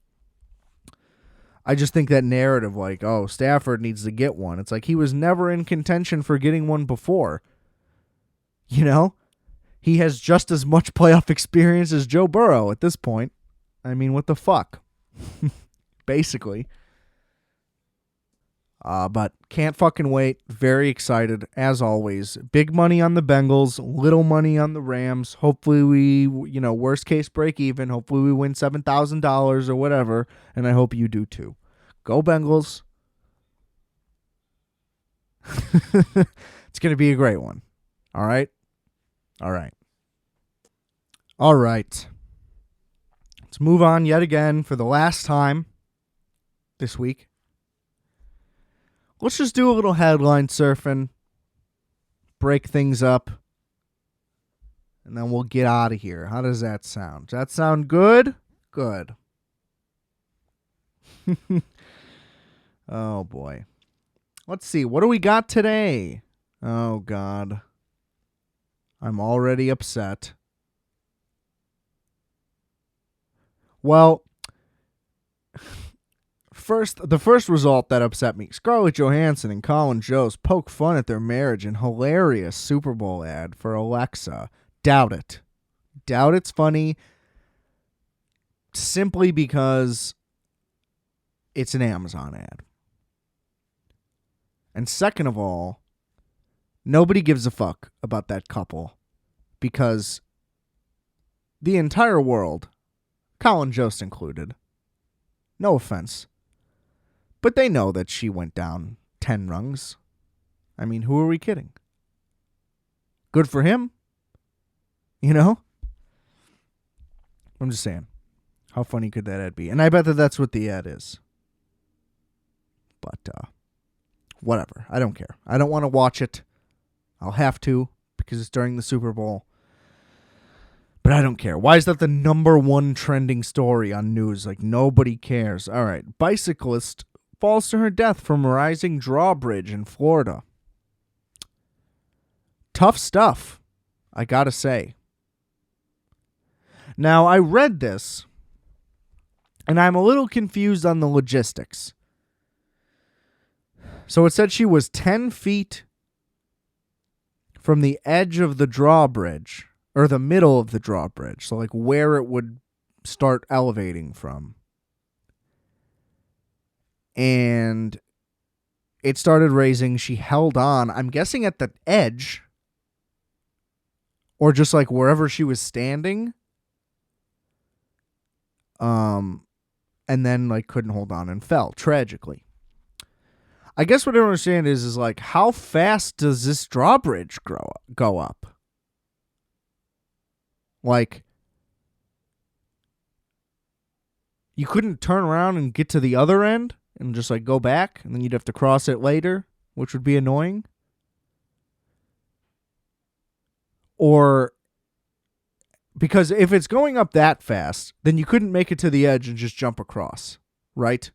I just think that narrative, like, oh, Stafford needs to get one. It's like he was never in contention for getting one before. He has just as much playoff experience as Joe Burrow at this point. I mean, what the fuck? Basically. But can't fucking wait. Very excited, as always. Big money on the Bengals, little money on the Rams. Hopefully we, worst case break even. Hopefully we win $7,000 or whatever, and I hope you do too. Go Bengals. It's going to be a great one. All right? All right. All right. Let's move on yet again for the last time this week. Let's just do a little headline surfing, break things up, and then we'll get out of here. How does that sound? Does that sound good? Good. Oh, boy. Let's see. What do we got today? Oh, God. I'm already upset. Well, the first result that upset me, Scarlett Johansson and Colin Jost poke fun at their marriage in hilarious Super Bowl ad for Alexa. Doubt it. Doubt it's funny simply because it's an Amazon ad. And second of all, nobody gives a fuck about that couple because the entire world, Colin Jost included, no offense, but they know that she went down 10 rungs. I mean, who are we kidding? Good for him. I'm just saying. How funny could that ad be? And I bet that's what the ad is. But, whatever. I don't care. I don't want to watch it. I'll have to because it's during the Super Bowl. But I don't care. Why is that the number one trending story on news? Like, nobody cares. All right. Bicyclist falls to her death from rising drawbridge in Florida. Tough stuff, I gotta say. Now, I read this, and I'm a little confused on the logistics. So it said she was 10 feet from the edge of the drawbridge, or the middle of the drawbridge, so like where it would start elevating from. And it started raising. She held on, I'm guessing at the edge, or just like wherever she was standing. And then like couldn't hold on and fell tragically. I guess what I don't understand is like how fast does this drawbridge go up? Like, you couldn't turn around and get to the other end and just like go back, and then you'd have to cross it later, which would be annoying. Or because if it's going up that fast, then you couldn't make it to the edge and just jump across, right?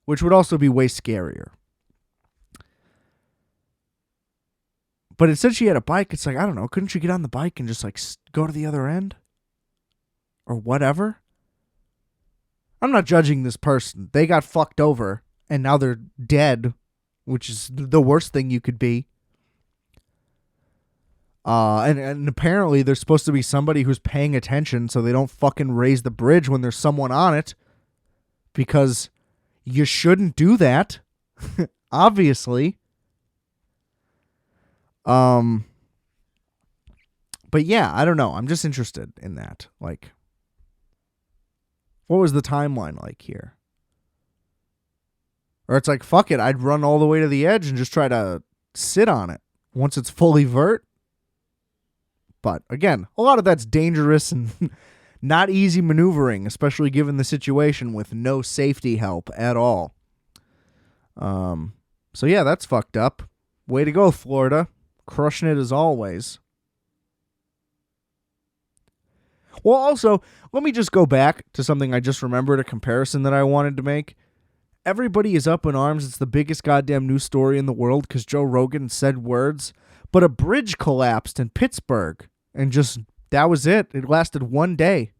Which would also be way scarier. But it said she had a bike. It's like, I don't know. Couldn't you get on the bike and just like go to the other end? Or whatever? I'm not judging this person. They got fucked over and now they're dead, which is the worst thing you could be. And apparently there's supposed to be somebody who's paying attention so they don't fucking raise the bridge when there's someone on it. Because you shouldn't do that. Obviously. But yeah, I don't know. I'm just interested in that. Like, what was the timeline like here? Or it's like, fuck it, I'd run all the way to the edge and just try to sit on it once it's fully vert. But again, a lot of that's dangerous and not easy maneuvering, especially given the situation with no safety help at all. So yeah, that's fucked up. Way to go, Florida. Crushing it as always. Well, also, let me just go back to something I just remembered, a comparison that I wanted to make. Everybody is up in arms. It's the biggest goddamn news story in the world because Joe Rogan said words. But a bridge collapsed in Pittsburgh. And just, that was it. It lasted one day.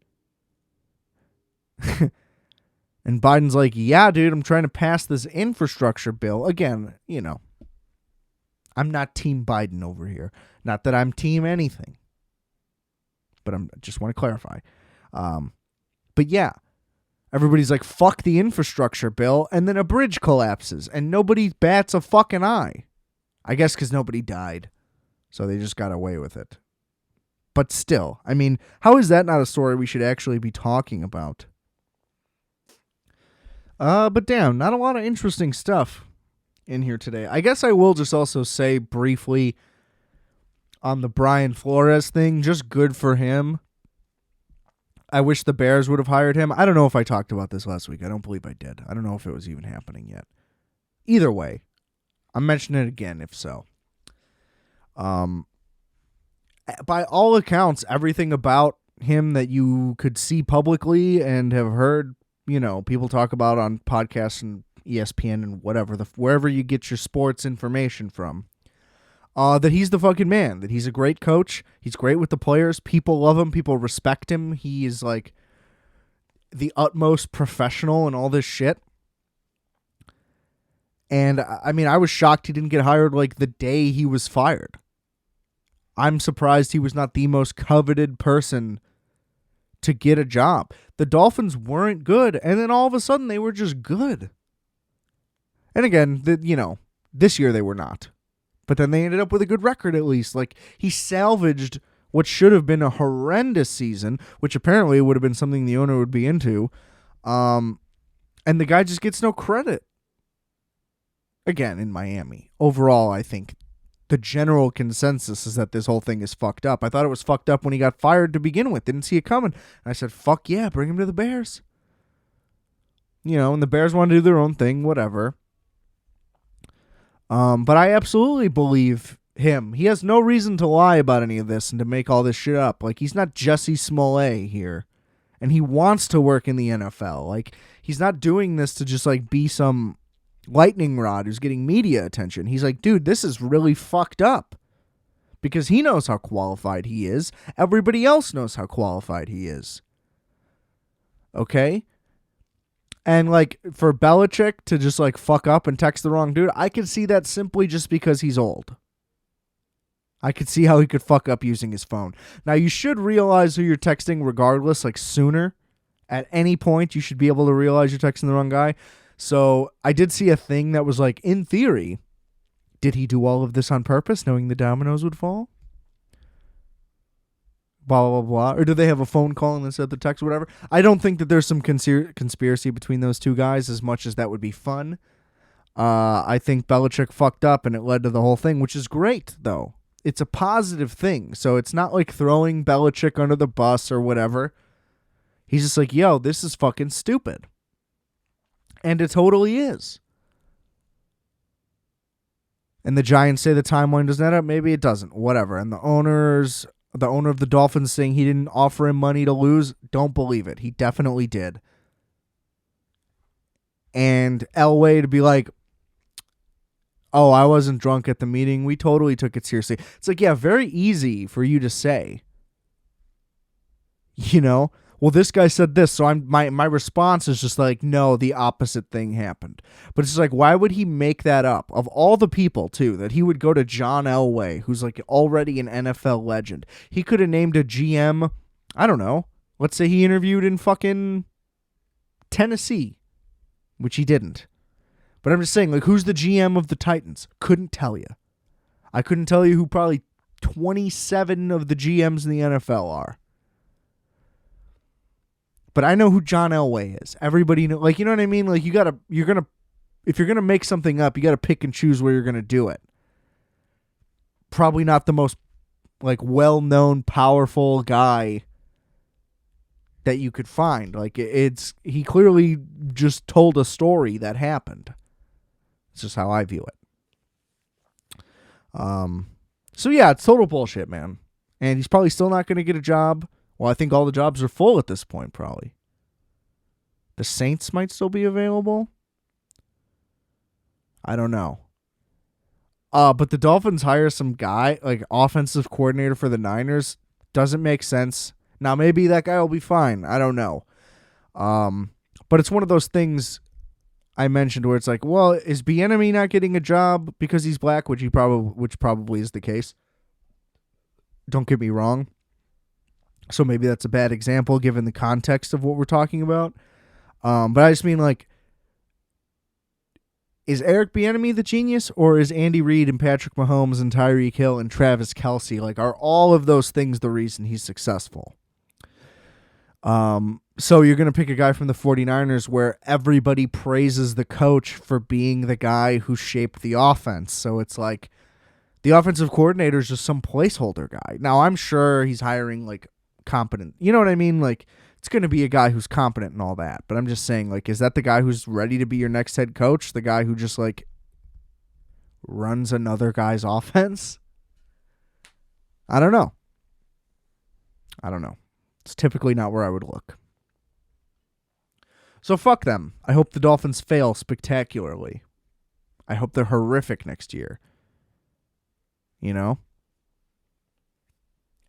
And Biden's like, yeah, dude, I'm trying to pass this infrastructure bill. Again, you know, I'm not Team Biden over here. Not that I'm Team anything. But I just want to clarify. But yeah, everybody's like, fuck the infrastructure bill. And then a bridge collapses. And nobody bats a fucking eye. I guess because nobody died. So they just got away with it. But still, I mean, how is that not a story we should actually be talking about? But damn, not a lot of interesting stuff in here today. I guess I will just also say briefly on the Brian Flores thing, just good for him. I wish the Bears would have hired him. I don't know if I talked about this last week. I don't believe I did. I don't know if it was even happening yet. Either way, I'm mentioning it again if so. By all accounts, everything about him that you could see publicly and have heard, you know, people talk about on podcasts and ESPN and whatever, wherever you get your sports information from, that he's the fucking man, that he's a great coach. He's great with the players. People love him. People respect him. He is like the utmost professional and all this shit. And I mean, I was shocked he didn't get hired like the day he was fired. I'm surprised he was not the most coveted person to get a job. The Dolphins weren't good, and then all of a sudden they were just good. And again, you know, this year they were not. But then they ended up with a good record at least. Like, he salvaged what should have been a horrendous season, which apparently would have been something the owner would be into. And the guy just gets no credit. Again, in Miami. Overall, I think the general consensus is that this whole thing is fucked up. I thought it was fucked up when he got fired to begin with. Didn't see it coming. And I said, fuck yeah, bring him to the Bears. You know, and the Bears want to do their own thing, whatever. But I absolutely believe him. He has no reason to lie about any of this and to make all this shit up. Like, he's not Jussie Smollett here. And he wants to work in the NFL. Like, he's not doing this to just, like, be some lightning rod who's getting media attention. He's like, dude, this is really fucked up. Because he knows how qualified he is. Everybody else knows how qualified he is. Okay? And, like, for Belichick to just, like, fuck up and text the wrong dude, I could see that simply just because he's old. I could see how he could fuck up using his phone. Now, you should realize who you're texting regardless, like, sooner. At any point, you should be able to realize you're texting the wrong guy. So, I did see a thing that was like, in theory, did he do all of this on purpose, knowing the dominoes would fall? Blah, blah, blah, blah. Or did they have a phone call and then said the text or whatever? I don't think that there's some conspiracy between those two guys as much as that would be fun. I think Belichick fucked up and it led to the whole thing, which is great, though. it's a positive thing. So it's not like throwing Belichick under the bus or whatever. He's just like, yo, this is fucking stupid. And it totally is. And the Giants say the timeline doesn't add up. Maybe it doesn't. Whatever. And the owner of the Dolphins saying he didn't offer him money to lose. Don't believe it. He definitely did. And Elway to be like, oh, I wasn't drunk at the meeting. We totally took it seriously. It's like, yeah, very easy for you to say. You know? Well, this guy said this, so my response is just like, no, the opposite thing happened. But it's like, why would he make that up? Of all the people, too, that he would go to John Elway, who's like already an NFL legend. He could have named a GM, I don't know. Let's say he interviewed in fucking Tennessee, which he didn't. But I'm just saying, like, who's the GM of the Titans? Couldn't tell you. I couldn't tell you who probably 27 of the GMs in the NFL are. But I know who John Elway is. Everybody know, like, you know what I mean? Like, if you're gonna make something up, you gotta pick and choose where you're gonna do it. Probably not the most, like, well-known, powerful guy that you could find. Like, he clearly just told a story that happened. It's just how I view it. So yeah, it's total bullshit, man. And he's probably still not gonna get a job. Well, I think all the jobs are full at this point, probably. The Saints might still be available. I don't know. But the Dolphins hire some guy, like offensive coordinator for the Niners. Doesn't make sense. Now, maybe that guy will be fine. I don't know. But it's one of those things I mentioned where it's like, well, is Bieniemy not getting a job because he's black, which probably is the case. Don't get me wrong. So maybe that's a bad example given the context of what we're talking about. But I just mean, like, is Eric Bieniemy the genius, or is Andy Reid and Patrick Mahomes and Tyreek Hill and Travis Kelce, like, are all of those things the reason he's successful? So you're going to pick a guy from the 49ers where everybody praises the coach for being the guy who shaped the offense. So it's like the offensive coordinator is just some placeholder guy. Now, I'm sure he's hiring, like, competent. You know what I mean? Like, it's going to be a guy who's competent and all that. But I'm just saying, like, is that the guy who's ready to be your next head coach? The guy who just, like, runs another guy's offense? I don't know. It's typically not where I would look. So fuck them. I hope the Dolphins fail spectacularly. I hope they're horrific next year. You know?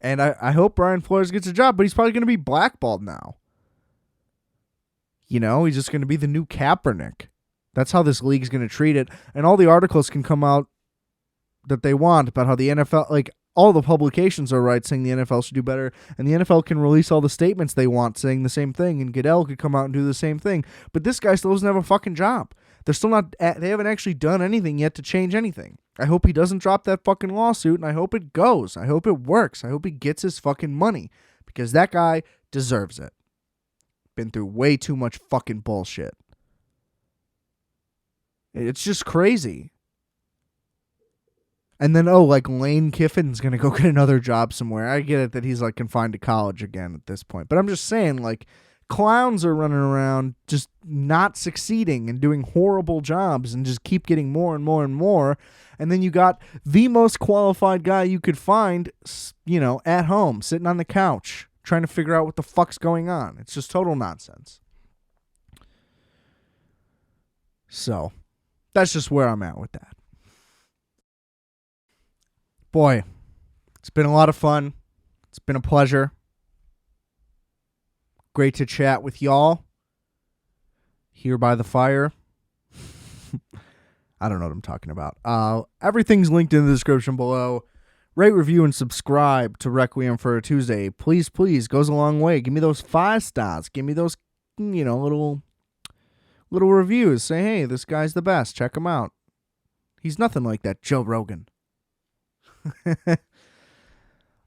And I hope Brian Flores gets a job, but he's probably going to be blackballed now. You know, he's just going to be the new Kaepernick. That's how this league's going to treat it. And all the articles can come out that they want about how the NFL, like, all the publications are right saying the NFL should do better. And the NFL can release all the statements they want saying the same thing. And Goodell could come out and do the same thing. But this guy still doesn't have a fucking job. They're still not, they haven't actually done anything yet to change anything. I hope he doesn't drop that fucking lawsuit, and I hope it goes. I hope it works. I hope he gets his fucking money, because that guy deserves it. Been through way too much fucking bullshit. It's just crazy. And then, like, Lane Kiffin's going to go get another job somewhere. I get it that he's, like, confined to college again at this point. But I'm just saying, like, clowns are running around just not succeeding and doing horrible jobs and just keep getting more and more and more. And then you got the most qualified guy you could find, you know, at home, sitting on the couch, trying to figure out what the fuck's going on. It's just total nonsense. So, that's just where I'm at with that. Boy, it's been a lot of fun. It's been a pleasure. Great to chat with y'all here by the fire. I don't know what I'm talking about. Everything's linked in the description below. Rate, review, and subscribe to Requiem for a Tuesday. Please, please. Goes a long way. Give me those 5 stars. Give me those, you know, little reviews. Say, hey, this guy's the best. Check him out. He's nothing like that Joe Rogan. Get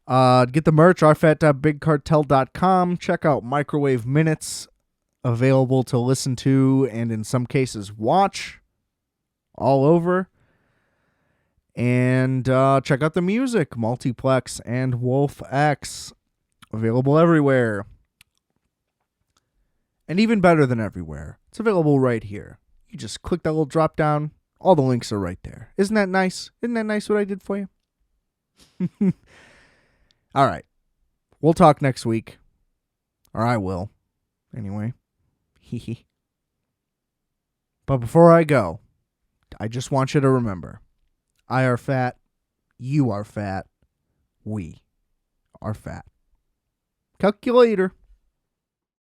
the merch, rfat.bigcartel.com. Check out Microwave Minutes, available to listen to and in some cases watch all over. And And check out the music, Multiplex and Wolf X. Available everywhere. And even better than everywhere, it's available right here. You just click that little drop down. All the links are right there. Isn't that nice? Isn't that nice what I did for you? All right. We'll talk next week. Or I will. Anyway. But before I go, I just want you to remember, I are fat, you are fat, we are fat. Calculator.